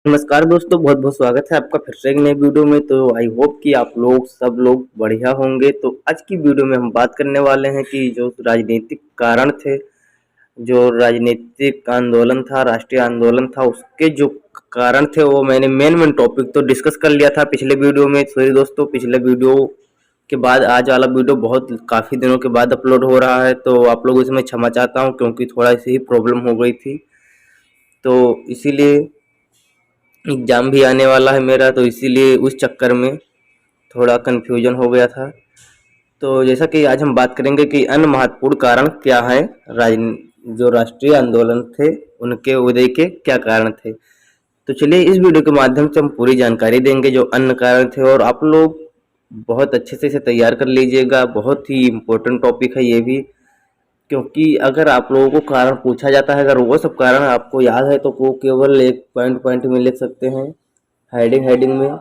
नमस्कार दोस्तों, बहुत बहुत स्वागत है आपका फिर से एक नए वीडियो में। तो आई होप कि आप लोग सब लोग बढ़िया होंगे। तो आज की वीडियो में हम बात करने वाले हैं कि जो राजनीतिक कारण थे, जो राजनीतिक आंदोलन था, राष्ट्रीय आंदोलन था, उसके जो कारण थे वो मैंने मेन टॉपिक तो डिस्कस कर लिया था पिछले वीडियो में। सॉरी दोस्तों, पिछले वीडियो के बाद आज वाला वीडियो बहुत काफ़ी दिनों के बाद अपलोड हो रहा है, तो आप लोगों से मैं क्षमा चाहता हूँ क्योंकि थोड़ा सी ही प्रॉब्लम हो गई थी। तो इसीलिए एग्ज़ाम भी आने वाला है मेरा, तो इसीलिए उस चक्कर में थोड़ा कन्फ्यूजन हो गया था। तो जैसा कि आज हम बात करेंगे कि अन्य महत्वपूर्ण कारण क्या हैं, राज जो राष्ट्रीय आंदोलन थे उनके उदय के क्या कारण थे। तो चलिए इस वीडियो के माध्यम से हम पूरी जानकारी देंगे जो अन्य कारण थे, और आप लोग बहुत अच्छे से इसे तैयार कर लीजिएगा। बहुत ही इम्पोर्टेंट टॉपिक है ये भी, क्योंकि अगर आप लोगों को कारण पूछा जाता है, अगर वो सब कारण आपको याद है तो वो केवल एक पॉइंट पॉइंट में लिख सकते हैं, हेडिंग हेडिंग में।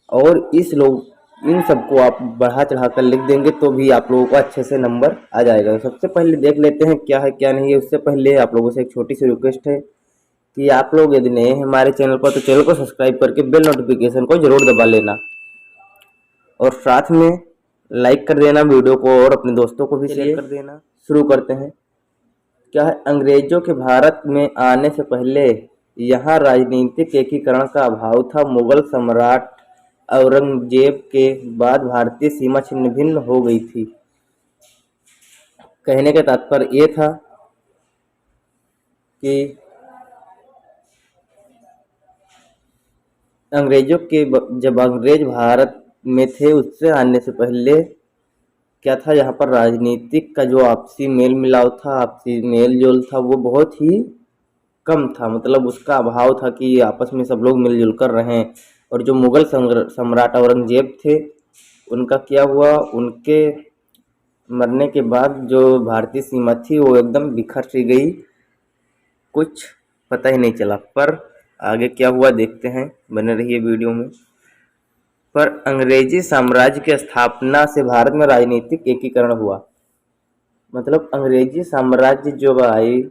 और इस लोग इन सबको आप बढ़ा चढ़ा कर लिख देंगे तो भी आप लोगों को अच्छे से नंबर आ जाएगा। तो सबसे पहले देख लेते हैं क्या है क्या नहीं है। उससे पहले आप लोगों से एक छोटी सी रिक्वेस्ट है कि आप लोग यदि नए हैं हमारे चैनल पर तो चैनल को सब्सक्राइब करके बेल नोटिफिकेशन को जरूर दबा लेना, और साथ में लाइक कर देना वीडियो को और अपने दोस्तों को भी शेयर कर देना। शुरू करते हैं। क्या है, अंग्रेजों के भारत में आने से पहले यहाँ राजनीतिक एकीकरण का अभाव था। मुगल सम्राट औरंगजेब के बाद भारतीय सीमा छिन्न भिन्न हो गई थी। कहने का तात्पर्य ये था कि जब अंग्रेज भारत में थे उससे आने से पहले क्या था, यहाँ पर राजनीतिक का जो आपसी मेल मिलाप था, आपसी मेल जोल था, वो बहुत ही कम था। मतलब उसका अभाव था कि आपस में सब लोग मिलजुल कर रहें। और जो मुगल सम्राट औरंगजेब थे, उनका क्या हुआ, उनके मरने के बाद जो भारतीय सीमा थी वो एकदम बिखर सी गई, कुछ पता ही नहीं चला। पर आगे क्या हुआ देखते हैं, बने रहिए वीडियो में। पर अंग्रेजी साम्राज्य की स्थापना से भारत में राजनीतिक एकीकरण हुआ। मतलब अंग्रेजी साम्राज्य जब आई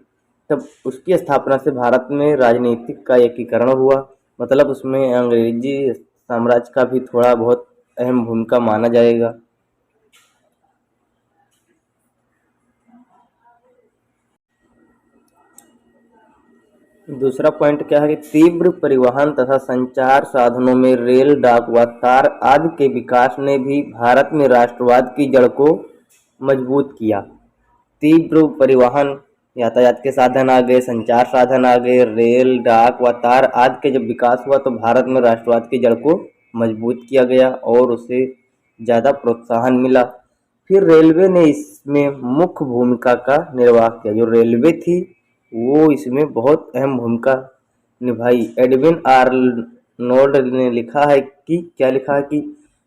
तब उसकी स्थापना से भारत में राजनीतिक का एकीकरण हुआ। मतलब उसमें अंग्रेजी साम्राज्य का भी थोड़ा बहुत अहम भूमिका माना जाएगा। दूसरा पॉइंट क्या है कि तीव्र परिवहन तथा संचार साधनों में रेल, डाक व तार आदि के विकास ने भी भारत में राष्ट्रवाद की जड़ को मजबूत किया। तीव्र परिवहन, यातायात के साधन आ गए, संचार साधन आ गए, रेल, डाक व तार आदि के जब विकास हुआ तो भारत में राष्ट्रवाद की जड़ को मजबूत किया गया और उसे ज़्यादा प्रोत्साहन मिला। फिर रेलवे ने इसमें मुख्य भूमिका का निर्वाह किया। जो रेलवे थी वो इसमें बहुत अहम भूमिका निभाई। एडविन आर्नोल्ड ने लिखा है कि क्या लिखा है कि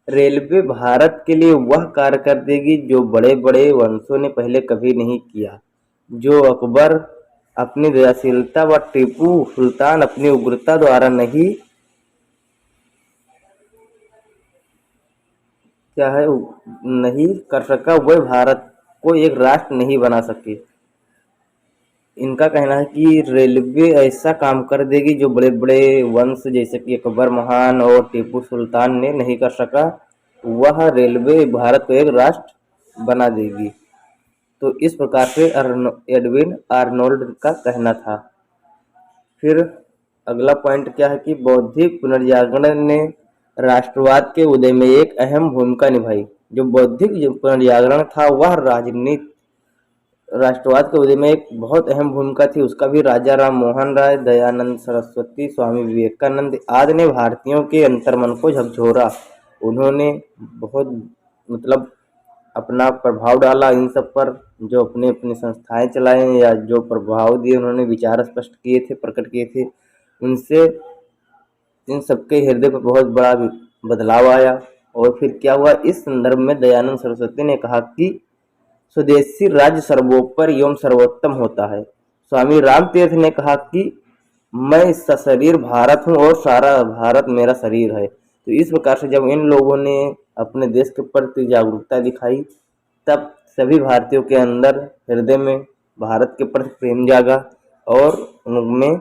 रेलवे भारत के लिए वह कार्य कर देगी जो बड़े बड़े वंशों ने पहले कभी नहीं किया, जो अकबर अपनी दयाशीलता व टीपू सुल्तान अपनी उग्रता द्वारा नहीं क्या है नहीं कर सका, वह भारत को एक राष्ट्र नहीं बना सके। इनका कहना है कि रेलवे ऐसा काम कर देगी जो बड़े बड़े वंश जैसे कि अकबर महान और टीपू सुल्तान ने नहीं कर सका, वह रेलवे भारत को एक राष्ट्र बना देगी। तो इस प्रकार से एडविन आर्नोल्ड का कहना था। फिर अगला पॉइंट क्या है कि बौद्धिक पुनर्जागरण ने राष्ट्रवाद के उदय में एक अहम भूमिका निभाई। जो बौद्धिक पुनर्जागरण था वह राष्ट्रवाद के उदय में एक बहुत अहम भूमिका थी। उसका भी राजा राम मोहन राय, दयानंद सरस्वती, स्वामी विवेकानंद आदि ने भारतीयों के अंतर्मन को झकझोरा। उन्होंने बहुत मतलब अपना प्रभाव डाला इन सब पर, जो अपने अपनी संस्थाएं चलाएं या जो प्रभाव दिए, उन्होंने विचार स्पष्ट किए थे, प्रकट किए थे। उनसे इन सबके हृदय पर बहुत बड़ा बदलाव आया। और फिर क्या हुआ, इस संदर्भ में दयानंद सरस्वती ने कहा कि स्वदेशी राज्य सर्वोपरि एवं सर्वोत्तम होता है। स्वामी रामतीर्थ ने कहा कि मैं सशरीर भारत हूँ और सारा भारत मेरा शरीर है। तो इस प्रकार से जब इन लोगों ने अपने देश के प्रति जागरूकता दिखाई तब सभी भारतीयों के अंदर हृदय में भारत के प्रति प्रेम जागा और उनमें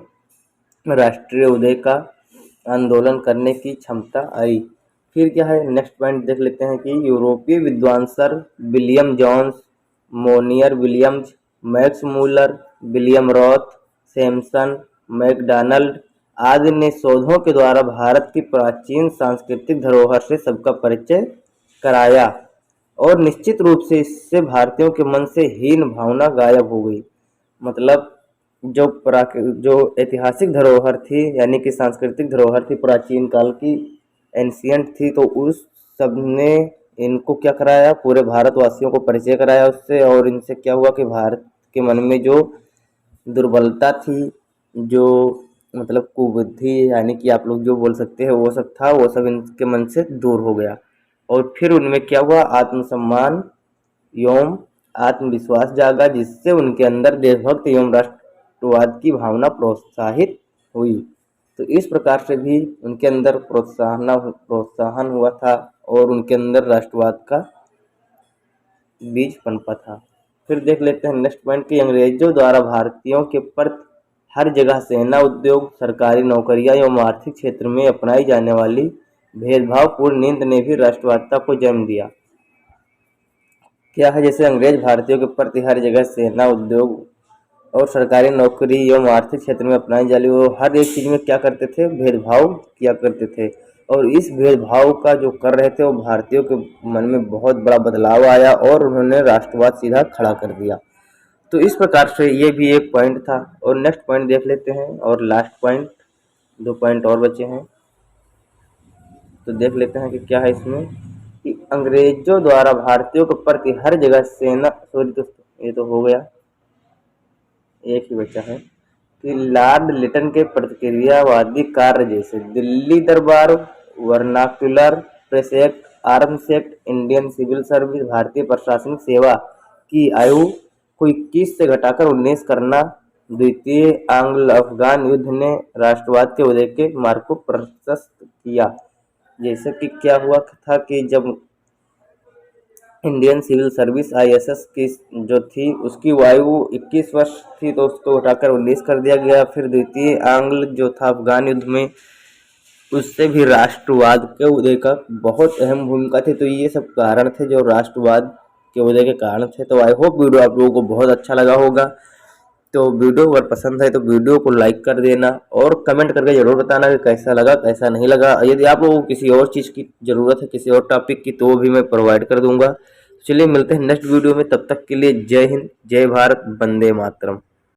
राष्ट्रीय उदय का आंदोलन करने की क्षमता आई। फिर क्या है, नेक्स्ट पॉइंट देख लेते हैं कि यूरोपीय विद्वान Sir William Jones, Monier Williams, Max Muller, William Roth, Samson, Macdonell आदि ने शोधों के द्वारा भारत की प्राचीन सांस्कृतिक धरोहर से सबका परिचय कराया और निश्चित रूप से इससे भारतीयों के मन से हीन भावना गायब हो गई। मतलब जो ऐतिहासिक धरोहर थी, यानी कि सांस्कृतिक धरोहर थी प्राचीन काल की, एंशियंट थी, तो उस सब ने इनको क्या कराया, पूरे भारतवासियों को परिचय कराया उससे। और इनसे क्या हुआ कि भारत के मन में जो दुर्बलता थी, जो मतलब कुबुद्धि, यानी कि आप लोग जो बोल सकते हैं वो सब था, वो सब इनके मन से दूर हो गया। और फिर उनमें क्या हुआ, आत्मसम्मान एवं आत्मविश्वास जागा, जिससे उनके अंदर देशभक्त एवं राष्ट्रवाद की भावना प्रोत्साहित हुई। तो इस प्रकार से भी उनके अंदर प्रोत्साहन हुआ था और उनके अंदर राष्ट्रवाद का बीज पनपा था। फिर देख लेते हैं नेक्स्ट पॉइंट कि अंग्रेजों द्वारा भारतीयों के प्रति हर जगह सेना, उद्योग, सरकारी नौकरियां एवं आर्थिक क्षेत्र में अपनाई जाने वाली भेदभावपूर्ण नीति ने भी राष्ट्रवादिता को जन्म दिया। क्या है, जैसे अंग्रेज भारतीयों के प्रति हर जगह सेना, उद्योग और सरकारी नौकरी एवं आर्थिक क्षेत्र में अपनाई जाने वो हर एक चीज़ में क्या करते थे, भेदभाव किया करते थे। और इस भेदभाव का जो कर रहे थे वो भारतीयों के मन में बहुत बड़ा बदलाव आया और उन्होंने राष्ट्रवाद सीधा खड़ा कर दिया। तो इस प्रकार से ये भी एक पॉइंट था। और नेक्स्ट पॉइंट देख लेते हैं, और लास्ट पॉइंट, 2 पॉइंट और बचे हैं, तो देख लेते हैं कि क्या है इसमें कि अंग्रेजों द्वारा भारतीयों के प्रति हर जगह सेना, सॉरी दोस्तों ये तो हो गया, एक ही बचा है कि लॉर्ड लिटन के प्रतिक्रियावादी कार्य जैसे Delhi Durbar, vernacular press act, arms act, Indian civil service, भारतीय प्रशासनिक सेवा की आयु को 21 से घटाकर 19 करना, द्वितीय आंग्ल अफगान युद्ध ने राष्ट्रवाद के उदय के मार्ग को प्रशस्त किया। जैसे कि क्या हुआ था कि जब इंडियन सिविल सर्विस आईएसएस की जो थी उसकी आयु 21 वर्ष थी, तो उसको उठाकर 19 कर दिया गया। फिर द्वितीय आंग्ल जो था अफगान युद्ध में, उससे भी राष्ट्रवाद के उदय का बहुत अहम भूमिका थी। तो ये सब कारण थे जो राष्ट्रवाद के उदय के कारण थे। तो आई होप वीडियो आप लोगों को बहुत अच्छा लगा होगा। तो वीडियो अगर पसंद है तो वीडियो को लाइक कर देना और कमेंट करके ज़रूर बताना कि कैसा लगा कैसा नहीं लगा। यदि आप लोगों को किसी और चीज़ की ज़रूरत है, किसी और टॉपिक की, तो वो भी मैं प्रोवाइड कर दूंगा। चलिए मिलते हैं नेक्स्ट वीडियो में, तब तक के लिए जय हिंद, जय भारत, वंदे मातरम।